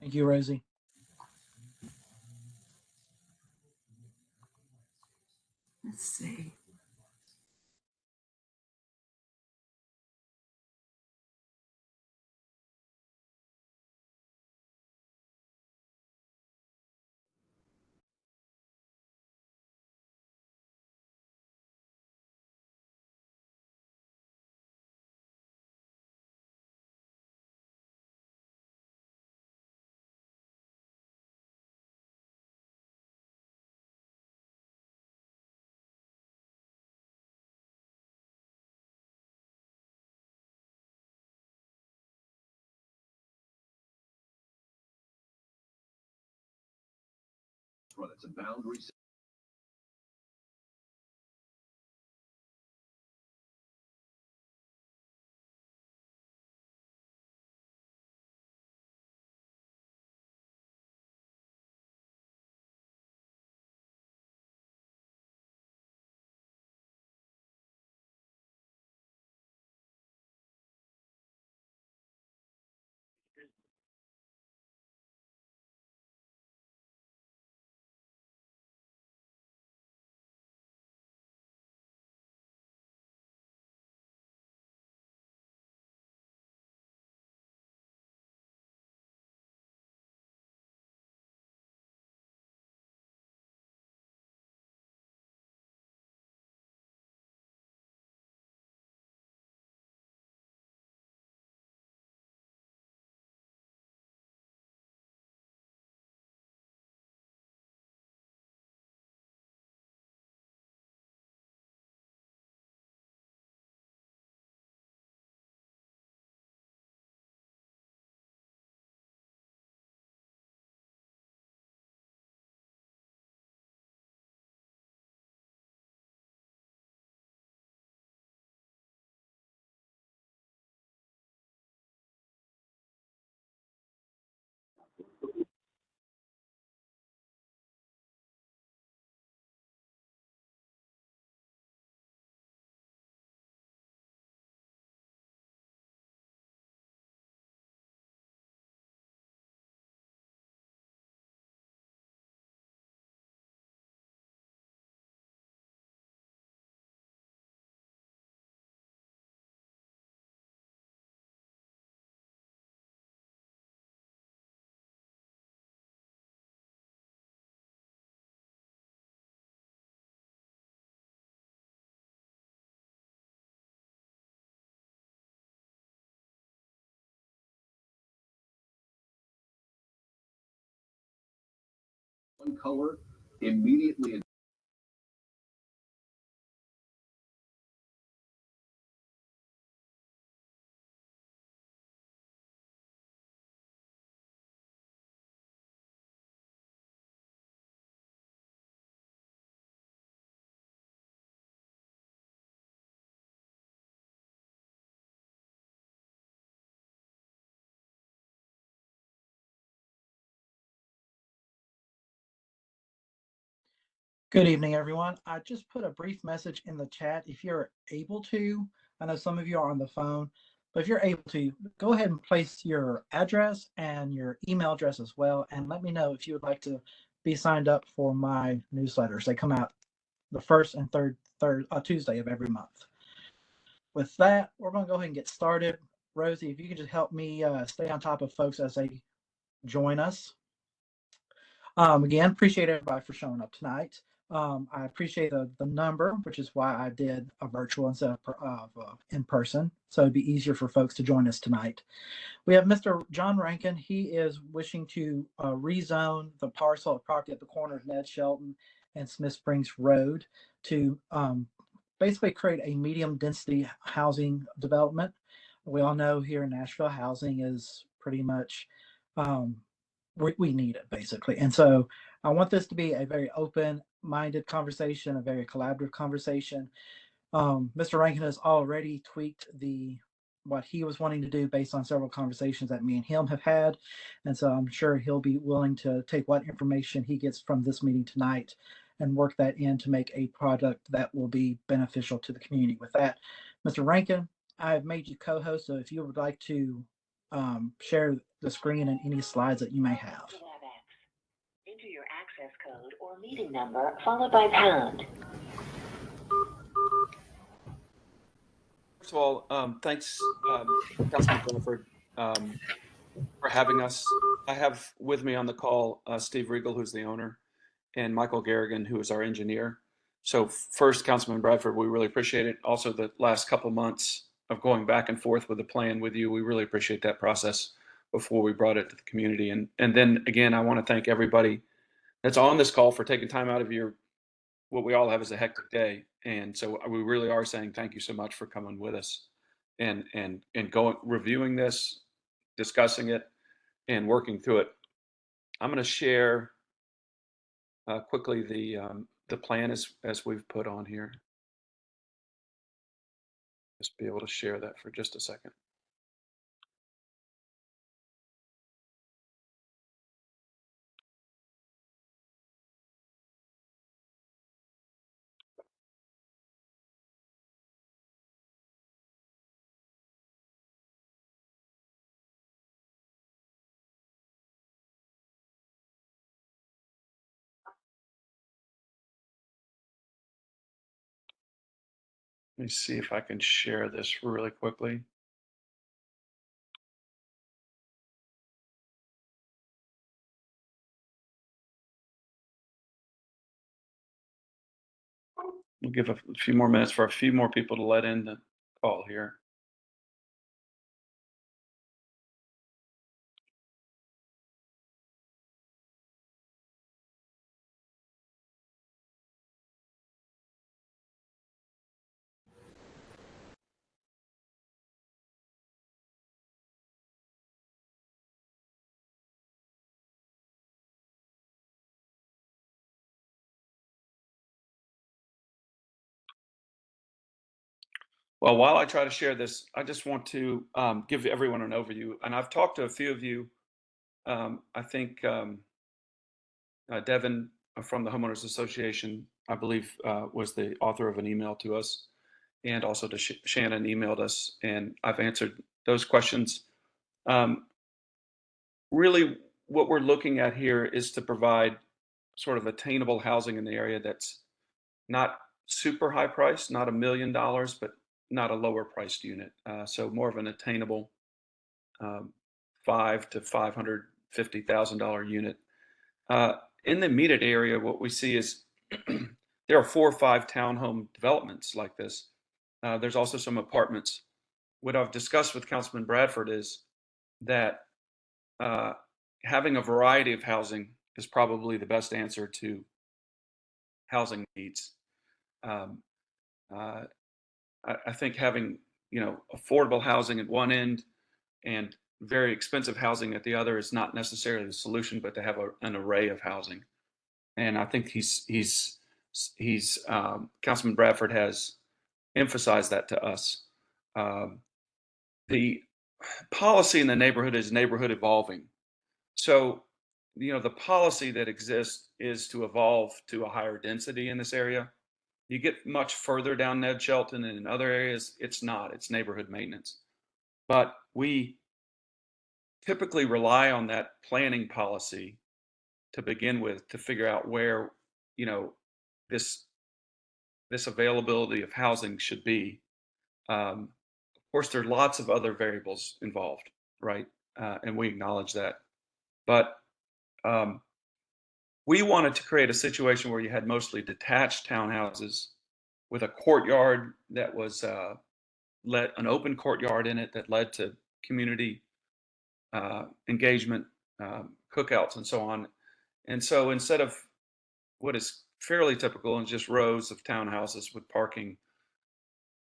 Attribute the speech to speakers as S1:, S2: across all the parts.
S1: Thank you, Rosie.
S2: Let's see.
S3: It's a boundary. One color immediately.
S1: Good evening, everyone. I just put a brief message in the chat. If you're able to, I know some of you are on the phone, but if you're able to, go ahead and place your address and your email address as well, and let me know if you would like to be signed up for my newsletters. They come out the first and third Tuesday of every month. With that, we're going to go ahead and get started. Rosie, if you could just help me stay on top of folks as they join us. Again, appreciate everybody for showing up tonight. I appreciate the number, which is why I did a virtual instead of in person, so it'd be easier for folks to join us tonight. We have Mr. John Rankin. He is wishing to rezone the parcel of property at the corner of Ned Shelton and Smith Springs Road to basically create a medium density housing development. We all know here in Nashville, housing is pretty much we need it basically. And so I want this to be a very open-minded conversation, a very collaborative conversation. Mr. Rankin has already tweaked what he was wanting to do based on several conversations that me and him have had. And so I'm sure he'll be willing to take what information he gets from this meeting tonight and work that in to make a product that will be beneficial to the community. With that, Mr. Rankin, I have made you co-host, so if you would like to share the screen and any slides that you may have.
S4: Enter your access code or meeting number followed by pound.
S5: First of all, thanks, Councilman Bradford, for having us. I have with me on the call Steve Riegel, who's the owner, and Michael Garrigan, who is our engineer. So first, Councilman Bradford, we really appreciate it. Also, the last couple months of going back and forth with the plan with you, we really appreciate that process before we brought it to the community. And then again, I want to thank everybody that's on this call for taking time out of what we all have is a hectic day. And so we really are saying thank you so much for coming with us and going, reviewing this, discussing it, and working through it. I'm going to share quickly the plan as we've put on here. Just be able to share that for just a second. Let me see if I can share this really quickly. We'll give a few more minutes for a few more people to let in the call here. Well, while I try to share this, I just want to give everyone an overview. And I've talked to a few of you. I think Devin from the Homeowners Association, I believe, was the author of an email to us. And also to Shannon emailed us. And I've answered those questions. Really, what we're looking at here is to provide sort of attainable housing in the area that's not super high price, not $1 million, but not a lower priced unit. So more of an attainable $500,000 to $550,000 unit. In the immediate area, what we see is there are 4 or 5 townhome developments like this. There's also some apartments. What I've discussed with Councilman Bradford is that having a variety of housing is probably the best answer to housing needs. I think having affordable housing at one end and very expensive housing at the other is not necessarily the solution, but to have an array of housing. And I think Councilman Bradford has emphasized that to us. The policy in the neighborhood is neighborhood evolving. So, the policy that exists is to evolve to a higher density in this area. You get much further down Ned Shelton and in other areas, it's not, it's neighborhood maintenance. But we typically rely on that planning policy to begin with to figure out where, this availability of housing should be. Of course, there are lots of other variables involved, right? And we acknowledge that. But we wanted to create a situation where you had mostly detached townhouses with a courtyard that was an open courtyard in it that led to community engagement, cookouts, and so on. And so instead of what is fairly typical in just rows of townhouses with parking,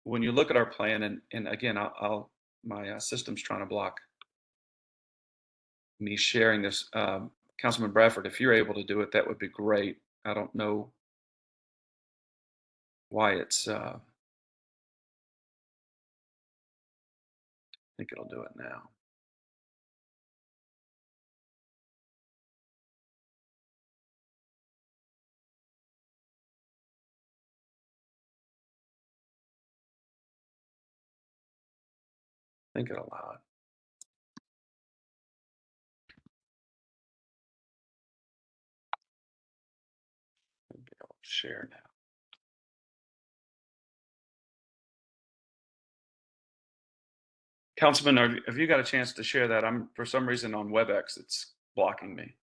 S5: when you look at our plan, and again, my system's trying to block me sharing this. Councilman Bradford, if you're able to do it, that would be great. I don't know why it's, I think it'll do it now. I think it'll allow it. share now. Councilman, have you got a chance to share that? I'm, for some reason on WebEx, it's blocking me.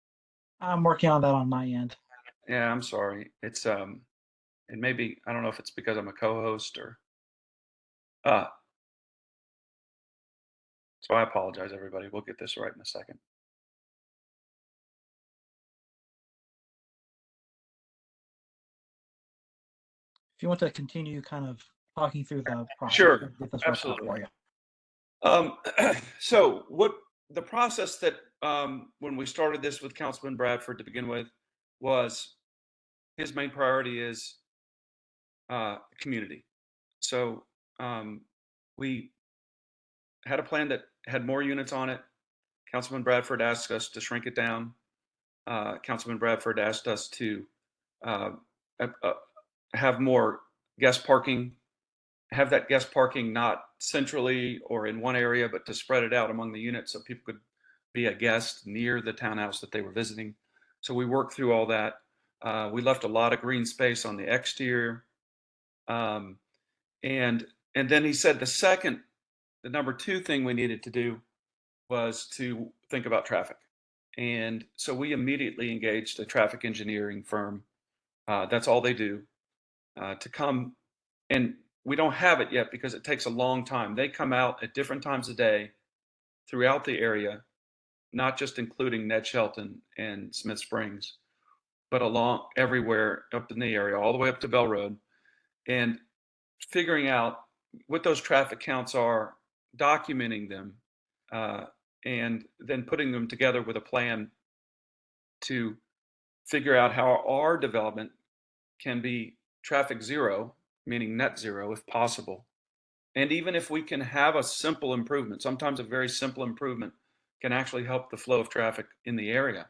S1: I'm working on that on my end.
S5: Yeah, I'm sorry. It's, it may be, I don't know if it's because I'm a co-host or, so I apologize, everybody. We'll get this right in a second.
S1: If you want to continue kind of talking through the process,
S5: Sure,
S1: get this worked out
S5: absolutely.
S1: for you.
S5: So what the process that when we started this with Councilman Bradford to begin with was his main priority is community. So we had a plan that had more units on it. Councilman Bradford asked us to shrink it down. Councilman Bradford asked us to uh, have more guest parking, have that guest parking not centrally or in one area, but to spread it out among the units so people could be a guest near the townhouse that they were visiting. So we worked through all that. We left a lot of green space on the exterior. And then he said the number two thing we needed to do was to think about traffic. And so we immediately engaged a traffic engineering firm. That's all they do, to come, and we don't have it yet because it takes a long time. They come out at different times of day throughout the area, not just including Ned Shelton and Smith Springs, but along everywhere up in the area, all the way up to Bell Road, and figuring out what those traffic counts are, documenting them, and then putting them together with a plan to figure out how our development can be traffic zero, meaning net zero if possible. And even if we can have a simple improvement, sometimes a very simple improvement can actually help the flow of traffic in the area.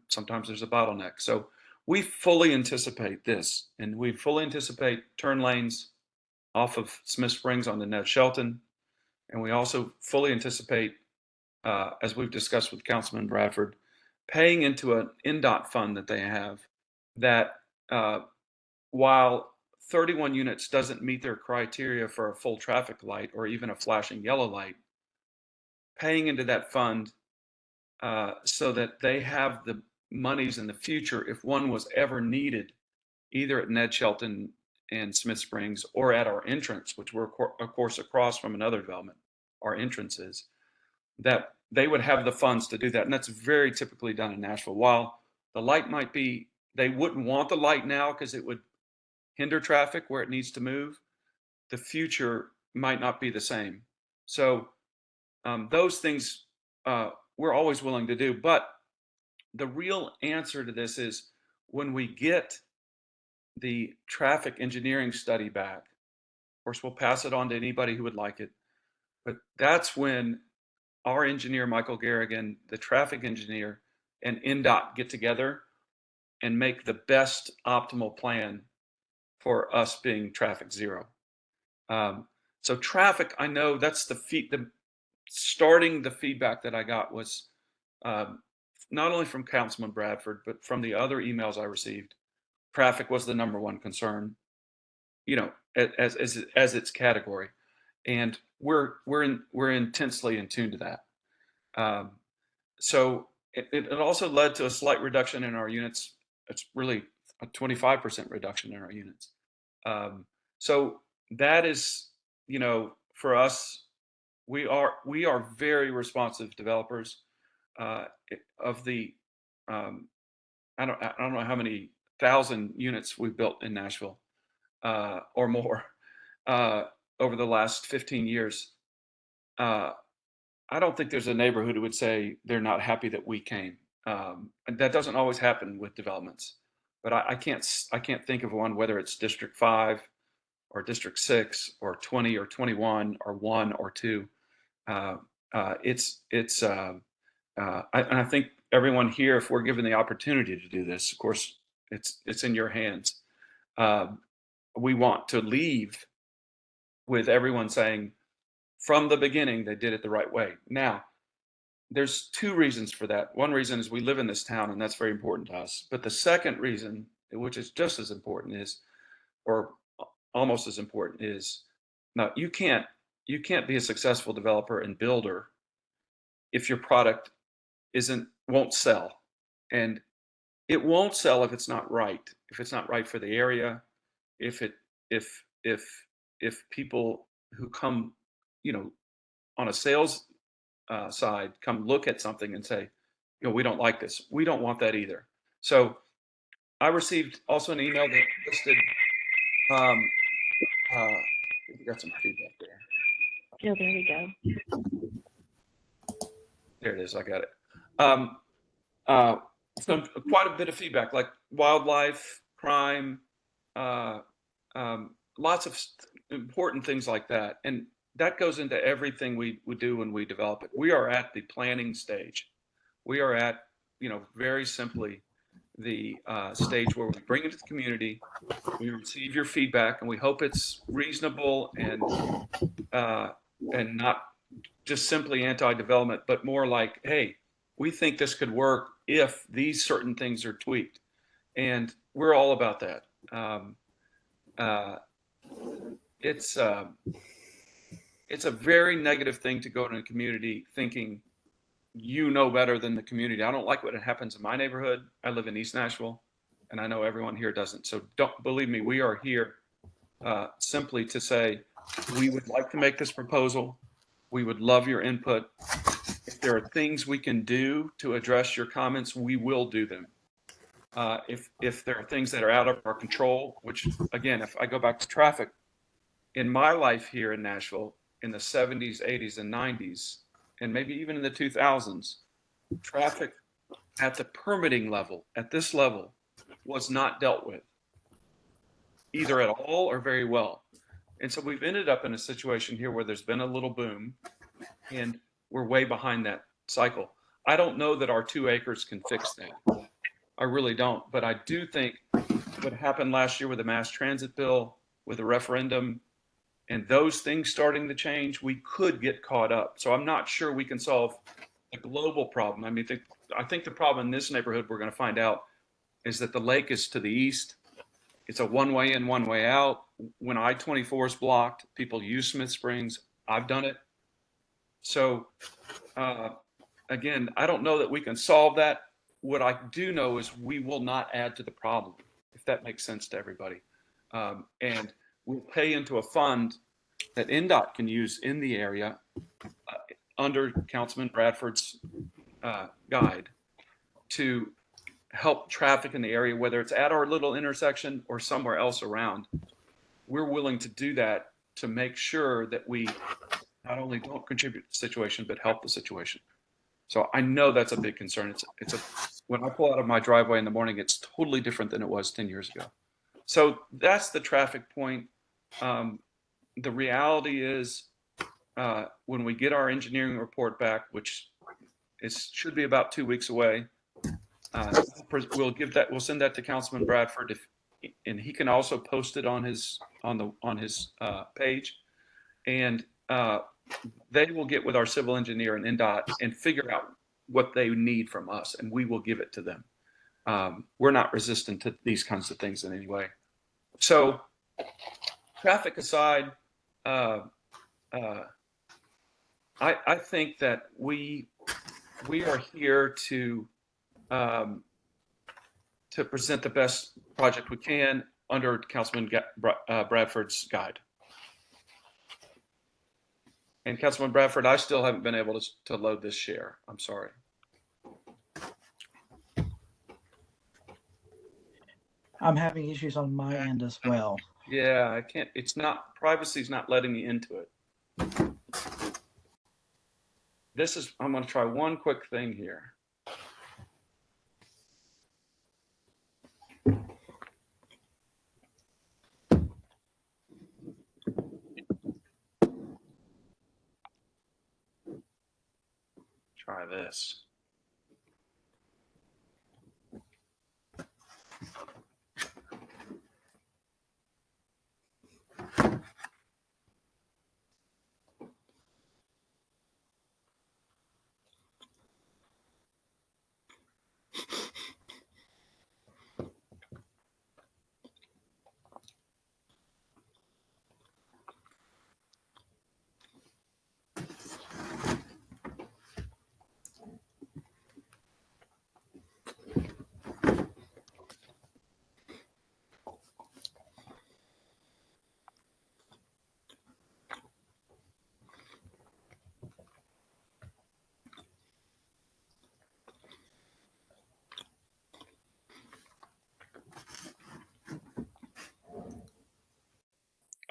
S5: Sometimes there's a bottleneck. So we fully anticipate this, and we fully anticipate turn lanes off of Smith Springs on the Ned Shelton. And we also fully anticipate, as we've discussed with Councilman Bradford, paying into an NDOT fund that they have that while 31 units doesn't meet their criteria for a full traffic light or even a flashing yellow light, paying into that fund so that they have the monies in the future if one was ever needed, either at Ned Shelton and Smith Springs or at our entrance, which we're of course across from another development, our entrance is, that they would have the funds to do that. And that's very typically done in Nashville. While the light might be, they wouldn't want the light now because it would hinder traffic where it needs to move, the future might not be the same. So those things we're always willing to do. But the real answer to this is when we get the traffic engineering study back, of course, we'll pass it on to anybody who would like it. But that's when our engineer, Michael Garrigan, the traffic engineer, and NDOT get together and make the best optimal plan for us being traffic zero. So traffic, I know that's the starting the feedback that I got was not only from Councilman Bradford, but from the other emails I received. Traffic was the number one concern, you know, as its category, and we're intensely in tune to that. So it also led to a slight reduction in our units. It's really a 25% reduction in our units. So that is, you know, for us, we are very responsive developers. Of the, I don't know how many thousand units we've built in Nashville or more over the last 15 years. I don't think there's a neighborhood who would say they're not happy that we came. And that doesn't always happen with developments, but I can't think of one, whether it's District 5 or District 6 or 20 or 21 or 1 or 2. I think everyone here, if we're given the opportunity to do this, of course, it's in your hands. We want to leave with everyone saying, from the beginning, they did it the right way. Now, there's two reasons for that. One reason is we live in this town, and that's very important to us. But the second reason which is just as important, is, or almost as important, is now you can't be a successful developer and builder if your product won't sell. And it won't sell if it's not right. If it's not right for the area, if it if people who come, you know, on a sales side come look at something and say, you know, we don't like this. We don't want that either. So I received also an email that listed, we got some feedback there.
S4: Oh, there we go.
S5: There it is. I got it. So quite a bit of feedback, like wildlife, crime, lots of important things like that. And that goes into everything we do when we develop it. We are at the planning stage. We are at, you know, very simply the stage where we bring it to the community, we receive your feedback, and we hope it's reasonable and not just simply anti-development, but more like, hey, we think this could work if these certain things are tweaked, and we're all about that. It's a very negative thing to go to a community thinking you know better than the community. I don't like what happens in my neighborhood. I live in East Nashville, and I know everyone here doesn't. So don't believe me. We are here simply to say we would like to make this proposal. We would love your input. If there are things we can do to address your comments, we will do them. If there are things that are out of our control, which again, if I go back to traffic, in my life here in Nashville, in the 70s, 80s, and 90s, and maybe even in the 2000s, traffic at the permitting level, at this level, was not dealt with, either at all or very well. And so we've ended up in a situation here where there's been a little boom, and we're way behind that cycle. I don't know that our 2 acres can fix that. I really don't. But I do think what happened last year with the mass transit bill, with the referendum, and those things starting to change, we could get caught up. So I'm not sure we can solve a global problem. I mean, I think the problem in this neighborhood we're going to find out is that the lake is to the east. It's a one-way in, one-way out. When I-24 is blocked, people use Smith Springs. I've done it. So again, I don't know that we can solve that. What I do know is we will not add to the problem, if that makes sense to everybody. And we'll pay into a fund that NDOT can use in the area under Councilman Bradford's guide to help traffic in the area, whether it's at our little intersection or somewhere else around. We're willing to do that to make sure that we not only don't contribute to the situation, but help the situation. So I know that's a big concern. When I pull out of my driveway in the morning, it's totally different than it was 10 years ago. So that's the traffic point. The reality is when we get our engineering report back, which should be about 2 weeks away, we'll send that to Councilman Bradford, and he can also post it on his page, and they will get with our civil engineer and NDOT and figure out what they need from us, and we will give it to them. We're not resistant to these kinds of things in any way. So, traffic aside, I think that we are here to present the best project we can under Councilman Bradford's guide. And Councilman Bradford, I still haven't been able to load this share. I'm sorry.
S1: I'm having issues on my end as well.
S5: Yeah, I can't. Privacy's not letting me into it. I'm going to try one quick thing here. Try this.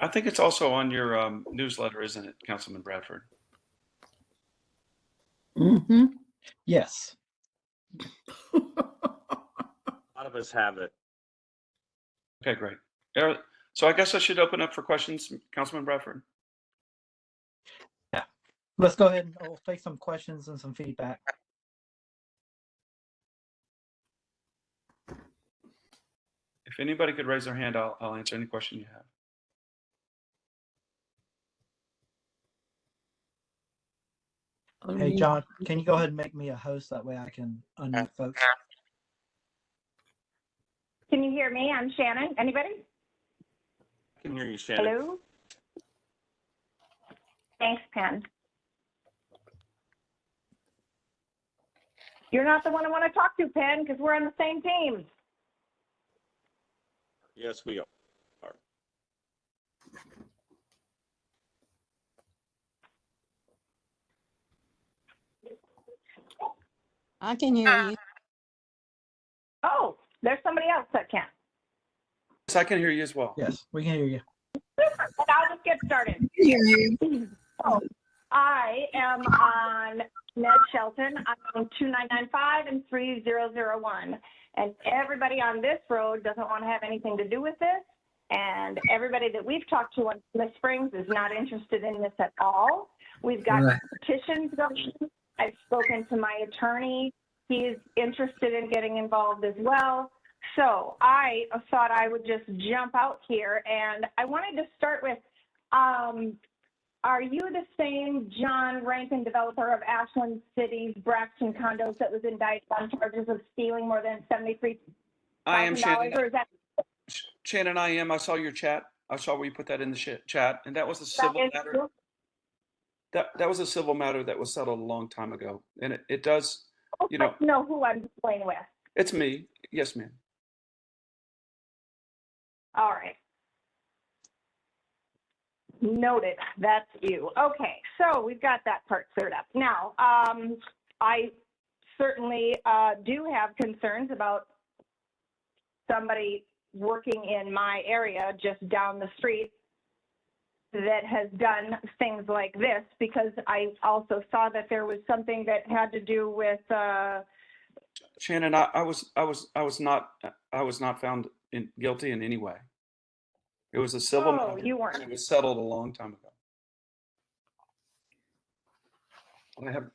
S5: I think it's also on your newsletter, isn't it, Councilman Bradford?
S2: Mm-hmm.
S1: Yes.
S6: A lot of us have it.
S5: Okay, great. So I guess I should open up for questions, Councilman Bradford.
S1: Let's go ahead and we'll take some questions and some feedback.
S5: If anybody could raise their hand, I'll answer any question you have.
S1: Hey, John, can you go ahead and make me a host? That way I can unmute folks.
S7: Can you hear me? I'm Shannon. Anybody?
S6: I can hear you, Shannon.
S7: Hello? Thanks, Pen. You're not the one I want to talk to, Pen, because we're on the same team.
S6: Yes, we are.
S2: I can hear you.
S7: Oh, there's somebody else that can.
S5: Yes, I can hear you as well.
S1: Yes, we can hear you.
S7: Super. And I'll just get started.
S2: Hear you.
S7: So, I am on Ned Shelton. I'm on 2995 and 3001. And everybody on this road doesn't want to have anything to do with this. And everybody that we've talked to on Smith Springs is not interested in this at all. We've got petitions going. I've spoken to my attorney. He's interested in getting involved as well. So I thought I would just jump out here, and I wanted to start with, are you the same John Rankin, developer of Ashland City's Braxton condos that was indicted on charges of stealing more than $73,000?
S5: I am Shannon.
S7: Or is that
S5: Shannon, I am. I saw your chat. I saw where you put that in the chat, and that was a civil matter. That was a civil matter that was settled a long time ago, and it does. You know
S7: who I'm playing with.
S5: It's me. Yes, ma'am.
S7: All right. Noted. That's you. Okay, so we've got that part cleared up. Now, I certainly do have concerns about somebody working in my area just down the street that has done things like this, because I also saw that there was something that had to do with
S5: Shannon, I was not found guilty in any way. It was a civil matter.
S7: You weren't.
S5: And it was settled a long time ago.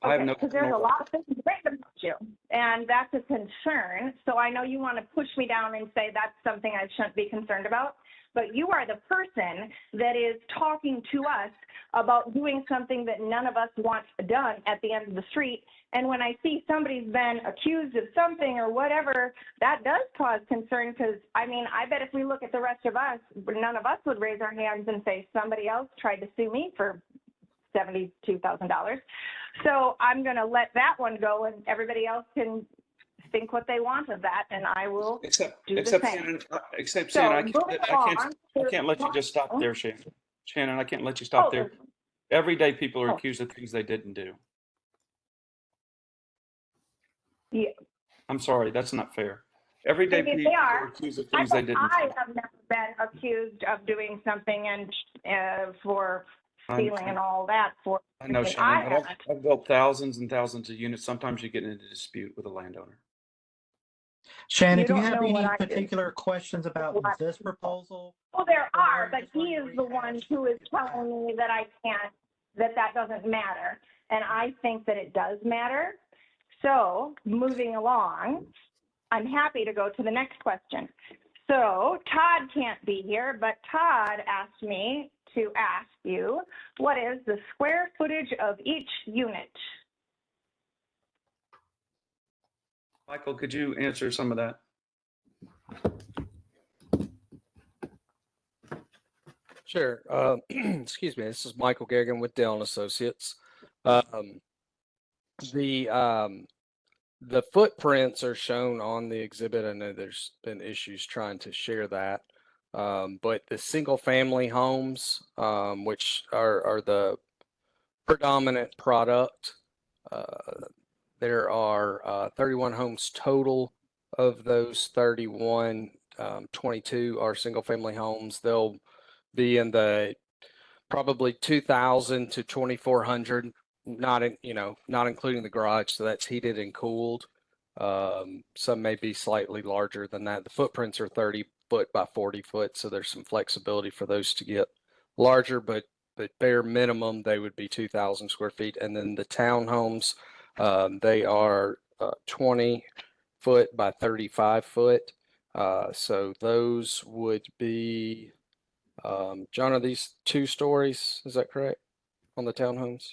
S5: I have no.
S7: Because there's a lot of things written about you, and that's a concern. So I know you want to push me down and say that's something I shouldn't be concerned about, but you are the person that is talking to us about doing something that none of us want done at the end of the street. And when I see somebody's been accused of something or whatever, that does cause concern, because, I mean, I bet if we look at the rest of us, none of us would raise our hands and say somebody else tried to sue me for $72,000. So I'm going to let that one go, and everybody else can think what they want of that, and I will do the same.
S5: Shannon, I can't let you just stop there, Shannon. Shannon, I can't let you stop there. Every day people are accused of things they didn't do.
S7: Yeah.
S5: I'm sorry, that's not fair. Every day people are accused of things they didn't do.
S7: I have never been accused of doing something and for stealing and all that.
S5: I know, Shannon. I've built thousands and thousands of units. Sometimes you get into a dispute with a landowner.
S1: Shannon, do you have any particular questions about this proposal?
S7: Well, there are, but he is the one who is telling me that I can't, that doesn't matter. And I think that it does matter. So moving along, I'm happy to go to the next question. So Todd can't be here, but Todd asked me to ask you, what is the square footage of each unit?
S5: Michael, could you answer some of that?
S8: Sure. Excuse me. This is Michael Garrigan with Dell & Associates. The footprints are shown on the exhibit. I know there's been issues trying to share that. But the single family homes, which are the predominant product, there are 31 homes total. Of those 31, 22 are single family homes. They'll be in the probably 2,000 to 2,400, not including the garage. So that's heated and cooled. Some may be slightly larger than that. The footprints are 30 foot by 40 foot. So there's some flexibility for those to get larger, but bare minimum, they would be 2,000 square feet. And then the townhomes, they are 20 foot by 35 foot. So those would be, John, are these 2 stories? Is that correct on the townhomes?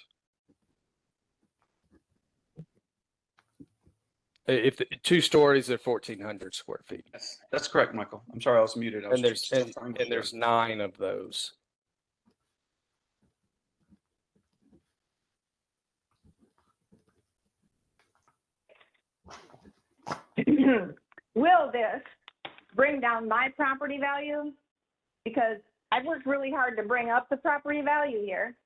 S8: If 2 stories, they're 1,400 square feet.
S5: Yes, that's correct, Michael. I'm sorry, I was muted. I was
S8: And there's
S5: still trying to
S8: and there's 9 of those.
S7: Will this bring down my property value? Because I've worked really hard to bring up the property value here.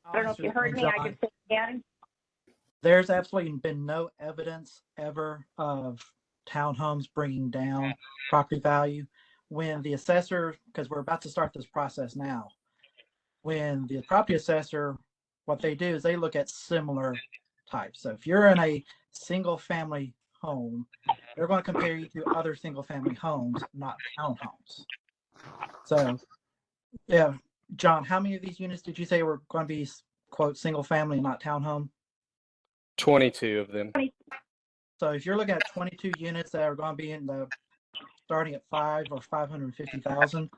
S7: I don't know if you heard me. I could say it again.
S1: There's absolutely been no evidence ever of townhomes bringing down property value. When the assessor, because we're about to start this process now, when the property assessor, what they do is they look at similar types. So if you're in a single family home, they're going to compare you to other single family homes, not townhomes. So yeah, John, how many of these units did you say were going to be, quote, single family, not townhome?
S8: 22 of them.
S1: So if you're looking at 22 units that are going to be in the starting at 5 or 550,000,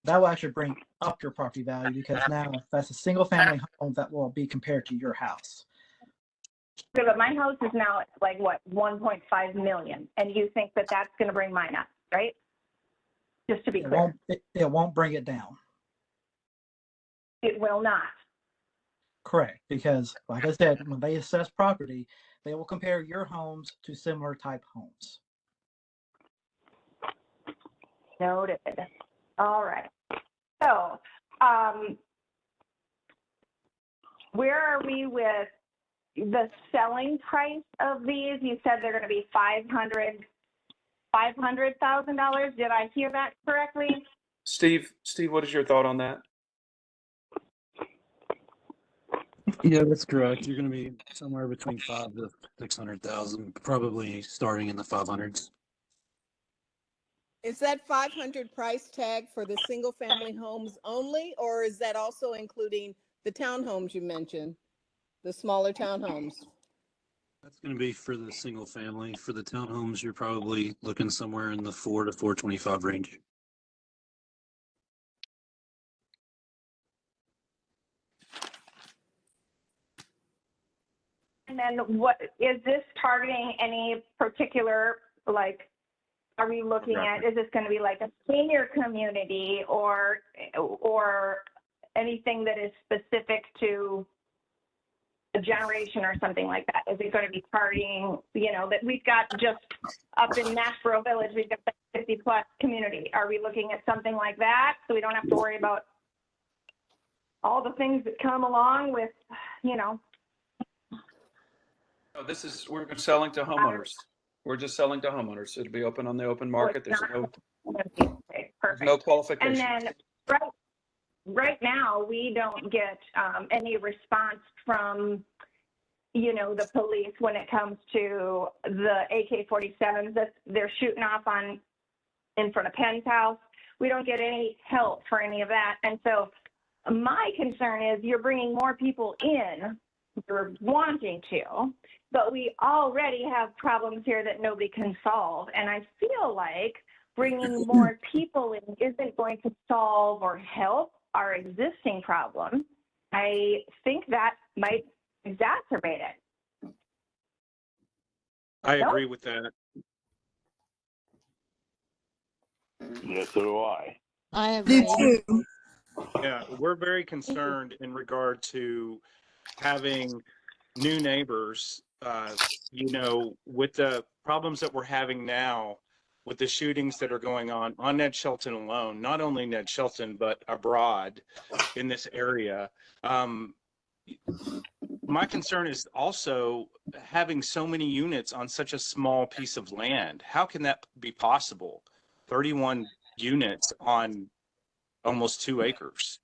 S1: that will actually bring up your property value, because now that's a single family home that will be compared to your house.
S7: So, but my house is now at like what, 1.5 million, and you think that that's going to bring mine up, right? Just to be clear.
S1: It won't bring it down.
S7: It will not.
S1: Correct, because like I said, when they assess property, they will compare your homes to similar type homes.
S7: Noted. All right. So, where are we with the selling price of these? You said they're going to be $500,000. Did I hear that correctly?
S5: Steve, what is your thought on that?
S6: Yeah, that's correct. You're going to be somewhere between 5 to 600,000, probably starting in the 500s.
S2: Is that 500 price tag for the single family homes only, or is that also including the townhomes you mentioned, the smaller townhomes?
S6: That's going to be for the single family. For the townhomes, you're probably looking somewhere in the 4 to 425 range.
S7: And then what is this targeting any particular, like, are we looking at, is this going to be like a senior community or anything that is specific to a generation or something like that? Is it going to be targeting, that we've got just up in Nashville Village, we've got that 50 plus community. Are we looking at something like that so we don't have to worry about all the things that come along with,
S5: No, we're selling to homeowners. We're just selling to homeowners. It'll be open on the open market. There's no qualification.
S7: And then right now, we don't get any response from, the police when it comes to the AK-47s that they're shooting off in front of Penn's house. We don't get any help for any of that. And so my concern is you're bringing more people in, you're wanting to, but we already have problems here that nobody can solve. And I feel like bringing more people in isn't going to solve or help our existing problem. I think that might exacerbate it.
S9: I agree with that.
S10: Yes, so do I.
S2: I agree.
S9: Yeah, we're very concerned in regard to having new neighbors, with the problems that we're having now with the shootings that are going on Ned Shelton alone, not only Ned Shelton, but abroad in this area. my concern is also having so many units on such a small piece of land. How can that be possible? 31 units on almost 2 acres.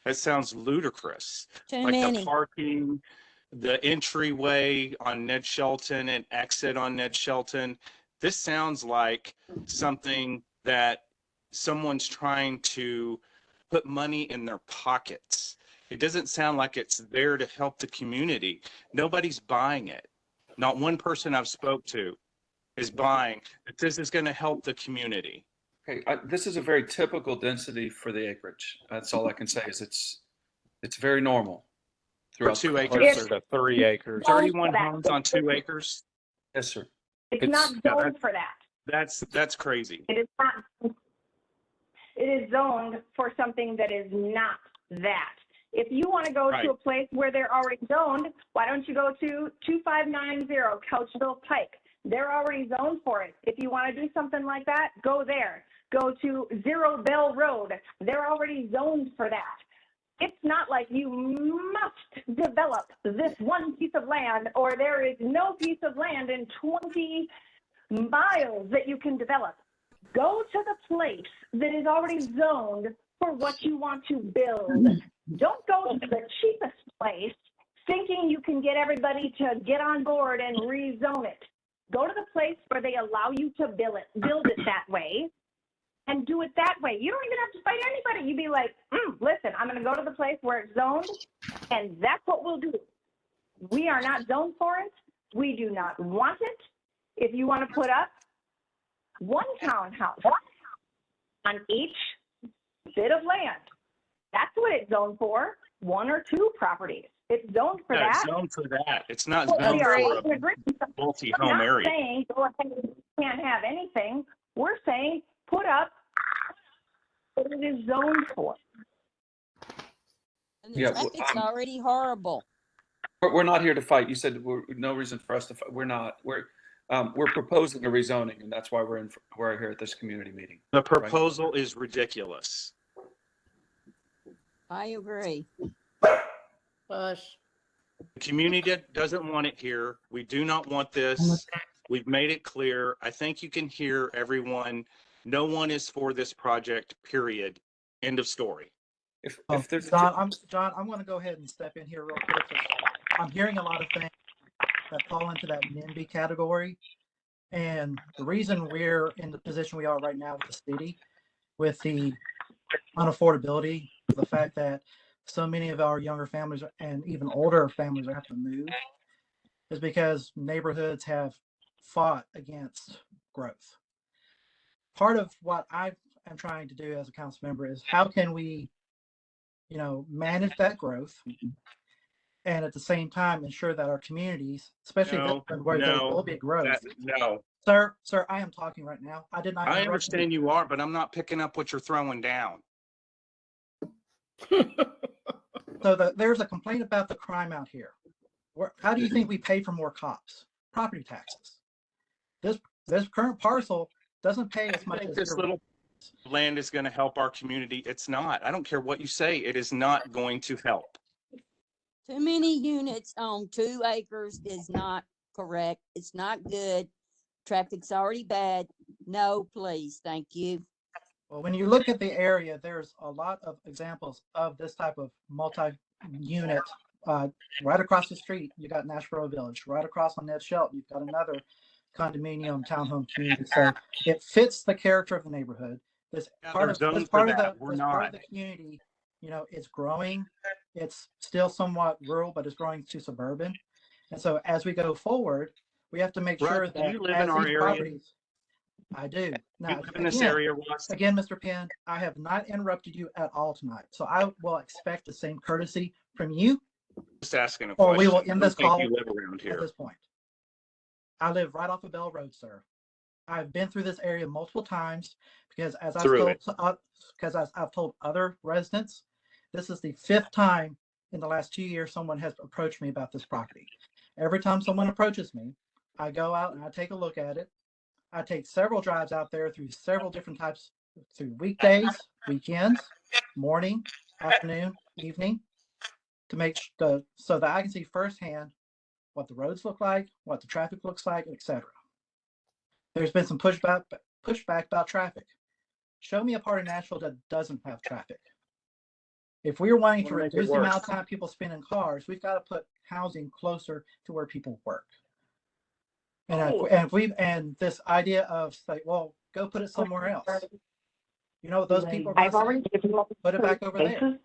S9: That sounds ludicrous.
S11: Too
S9: Like the
S11: many.
S9: parking, the entryway on Ned Shelton and exit on Ned Shelton. This sounds like something that someone's trying to put money in their pockets. It doesn't sound like it's there to help the community. Nobody's buying it. Not one person I've spoke to is buying that this is going to help the community.
S5: Okay, this is a very typical density for the acreage. That's all I can say is it's very normal
S9: For
S5: throughout.
S9: 2 acres,
S8: Closer to 3 acres.
S9: 31 homes on 2 acres.
S5: Yes, sir.
S7: It's not zoned for that.
S9: That's crazy.
S7: It is not. It is zoned for something that is not that. If you want to go
S9: Right.
S7: to a place where they're already zoned, why don't you go to 2590 Couchville Pike? They're already zoned for it. If you want to do something like that, go there. Go to 0 Bell Road. They're already zoned for that. It's not like you must develop this one piece of land, or there is no piece of land in 20 miles that you can develop. Go to the place that is already zoned for what you want to build. Don't go to the cheapest place thinking you can get everybody to get on board and rezone it. Go to the place where they allow you to build it that way, and do it that way. You don't even have to fight anybody. You'd be like, listen, I'm going to go to the place where it's zoned, and that's what we'll do. We are not zoned for it. We do not want it. If you want to put up one townhouse on each bit of land, that's what it's zoned for, 1 or 2 properties. It's zoned for
S9: Yeah,
S7: that.
S9: it's zoned for that. It's not
S7: Well,
S9: zoned
S7: we are
S9: for
S7: in
S9: a
S7: agreement.
S9: multi-home
S7: I'm not
S9: area.
S7: saying go ahead and can't have anything. We're saying put up what it is zoned for.
S11: And the
S5: Yeah,
S11: traffic's already horrible.
S5: We're not here to fight. You said no reason for us to fight. We're not. We're proposing a rezoning, and that's why we're here at this community meeting.
S9: The proposal is ridiculous.
S11: I agree.
S2: Hush.
S9: The community doesn't want it here. We do not want this. We've made it clear. I think you can hear everyone. No one is for this project, period. End of story.
S5: If
S1: Oh,
S5: there's
S1: John, I'm going to go ahead and step in here real quick. I'm hearing a lot of things that fall into that NIMBY category. And the reason we're in the position we are right now with the city, with the unaffordability, the fact that so many of our younger families and even older families are having to move, is because neighborhoods have fought against growth. Part of what I am trying to do as a council member is how can we, manage that growth and at the same time ensure that our communities, especially this one where there will be growth.
S9: No.
S1: Sir, I am talking right now. I did not.
S9: I understand you are, but I'm not picking up what you're throwing down.
S1: So there's a complaint about the crime out here. How do you think we pay for more cops? Property taxes. This current parcel doesn't pay as much as
S9: this little land is going to help our community. It's not. I don't care what you say. It is not going to help.
S11: Too many units on 2 acres is not correct. It's not good. Traffic's already bad. No, please. Thank you.
S1: Well, when you look at the area, there's a lot of examples of this type of multi-unit. Right across the street, you got Nashville Village. Right across on Ned Shelton, you've got another condominium townhome community. So it fits the character of the neighborhood. This part of the community, it's growing. It's still somewhat rural, but it's growing to suburban. And so as we go forward, we have to make sure that
S9: you live in our area?
S1: I do. Now,
S9: You live in this area, Russ?
S1: Again, Mr. Penn, I have not interrupted you at all tonight. So I will expect the same courtesy from you.
S9: Just asking a question.
S1: Or we will end this call
S9: you live around here.
S1: at this point. I live right off of Bell Road, sir. I've been through this area multiple times because as I've told other residents, this is the 5th time in the last 2 years someone has approached me about this property. Every time someone approaches me, I go out and I take a look at it. I take several drives out there through several different types, through weekdays, weekends, morning, afternoon, evening, to make so that I can see firsthand what the roads look like, what the traffic looks like, etc. There's been some pushback about traffic. Show me a part of Nashville that doesn't have traffic. If we're wanting to reduce the amount of time people spend in cars, we've got to put housing closer to where people work. And this idea of like, well, go put it somewhere else. You know what those people are going to say? Put it back over there.